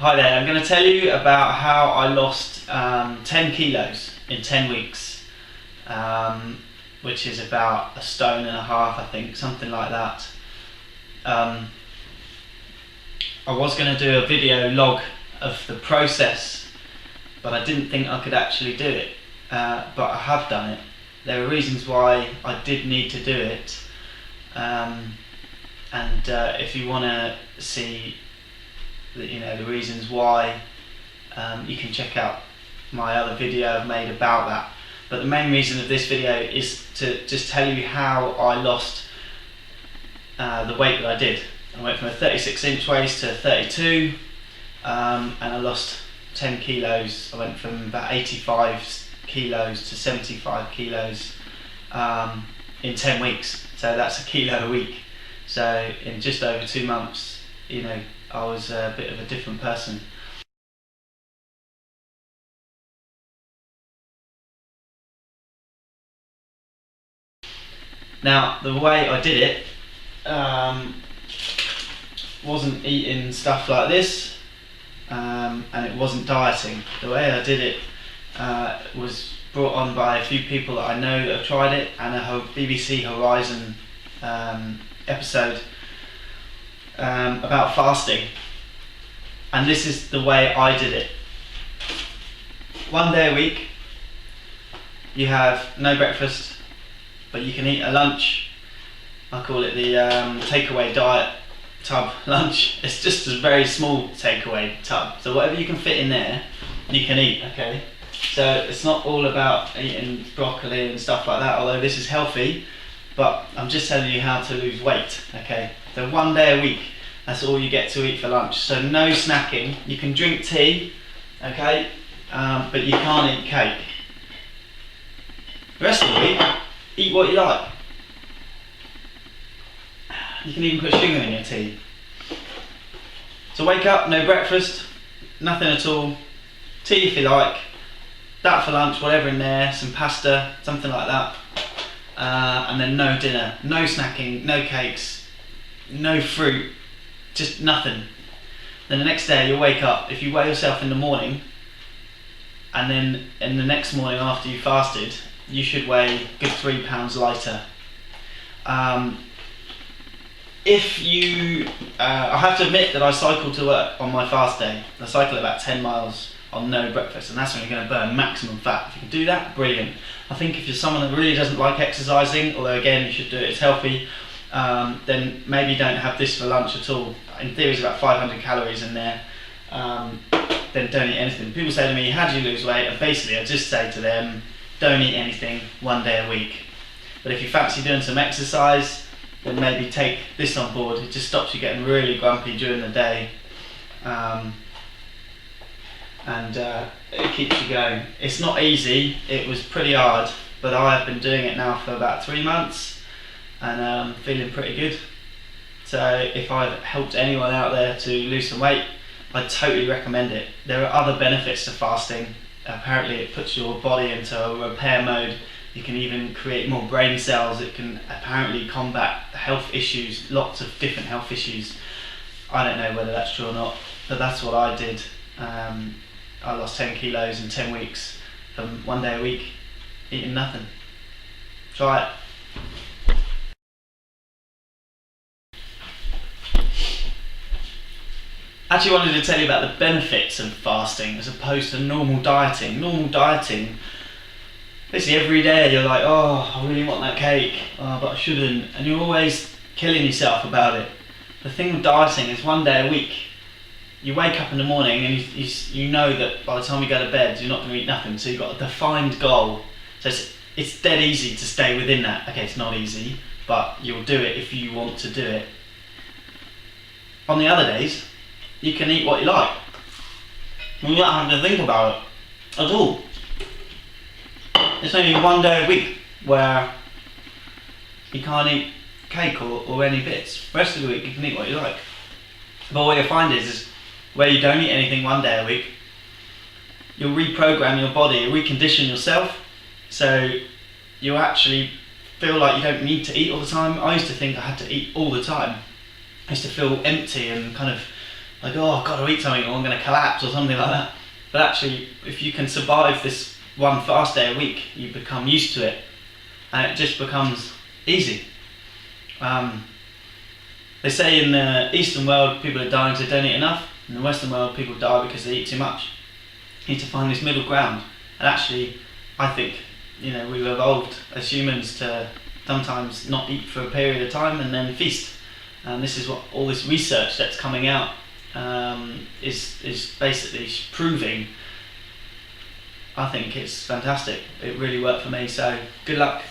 Hi there, I'm going to tell you about how I lost 10 kilos in 10 weeks, which is about 1.5 stone, I think, something like that. I was going to do a video log of the process, but I didn't think I could actually do it, but I have done it. There are reasons why I did need to do it, and if you want to see the reasons why, you can check out my other video I've made about that. But the main reason of this video is to just tell you how I lost the weight that I did. I went from a 36-inch waist to 32, and I lost 10 kilos. I went from about 85 kilos to 75 kilos in 10 weeks. So that's a kilo a week. So in just over 2 months, I was a bit of a different person. Now, the way I did it wasn't eating stuff like this, and it wasn't dieting. The way I did it was brought on by a few people that I know that have tried it, and a BBC Horizon episode about fasting. And this is the way I did it. 1 day a week, you have no breakfast, but you can eat a lunch. I call it the takeaway diet tub lunch. It's just a very small takeaway tub, so whatever you can fit in there, you can eat, okay? So it's not all about eating broccoli and stuff like that, although this is healthy, but I'm just telling you how to lose weight, okay? So 1 day a week, that's all you get to eat for lunch. So no snacking. You can drink tea, okay, but you can't eat cake. The rest of the week, eat what you like. You can even put sugar in your tea. So wake up, no breakfast, nothing at all. Tea if you like, that for lunch, whatever in there, some pasta, something like that. And then no dinner, no snacking, no cakes, no fruit, just nothing. Then the next day you'll wake up, if you weigh yourself in the morning, and then in the next morning after you fasted, you should weigh a good 3 pounds lighter. I have to admit that I cycle to work on my fast day. I cycle about 10 miles on no breakfast, and that's when you're going to burn maximum fat. If you can do that, brilliant. I think if you're someone that really doesn't like exercising, although again you should do it, it's healthy, then maybe don't have this for lunch at all. In theory it's about 500 calories in there. Then don't eat anything. People say to me, how do you lose weight? And basically I just say to them, don't eat anything 1 day a week. But if you fancy doing some exercise, then maybe take this on board. It just stops you getting really grumpy during the day, and it keeps you going. It's not easy, it was pretty hard, but I have been doing it now for about 3 months, and feeling pretty good. So if I've helped anyone out there to lose some weight, I totally recommend it. There are other benefits to fasting. Apparently it puts your body into a repair mode. You can even create more brain cells. It can apparently combat health issues, lots of different health issues. I don't know whether that's true or not, but that's what I did. I lost 10 kilos in 10 weeks from 1 day a week, eating nothing. Try it. I actually wanted to tell you about the benefits of fasting as opposed to normal dieting. Normal dieting, basically every day you're like, oh, I really want that cake, oh, but I shouldn't, and you're always killing yourself about it. The thing with dieting is 1 day a week. You wake up in the morning and you know that by the time you go to bed you're not going to eat nothing, so you've got a defined goal. So it's dead easy to stay within that. Okay, it's not easy, but you'll do it if you want to do it. On the other days, you can eat what you like. You don't have to think about it at all. It's only 1 day a week where you can't eat cake or any bits. The rest of the week you can eat what you like. But what you'll find is where you don't eat anything 1 day a week, you'll reprogram your body, recondition yourself, so you actually feel like you don't need to eat all the time. I used to think I had to eat all the time. I used to feel empty and kind of like, oh, I've got to eat something or I'm going to collapse or something like that. But actually, if you can survive this one fast day a week, you become used to it, and it just becomes easy. They say in the Eastern world people are dying because they don't eat enough. In the Western world people die because they eat too much. You need to find this middle ground. And actually, I think, we've evolved as humans to sometimes not eat for a period of time and then feast. And this is what all this research that's coming out is basically proving. I think it's fantastic. It really worked for me, so good luck.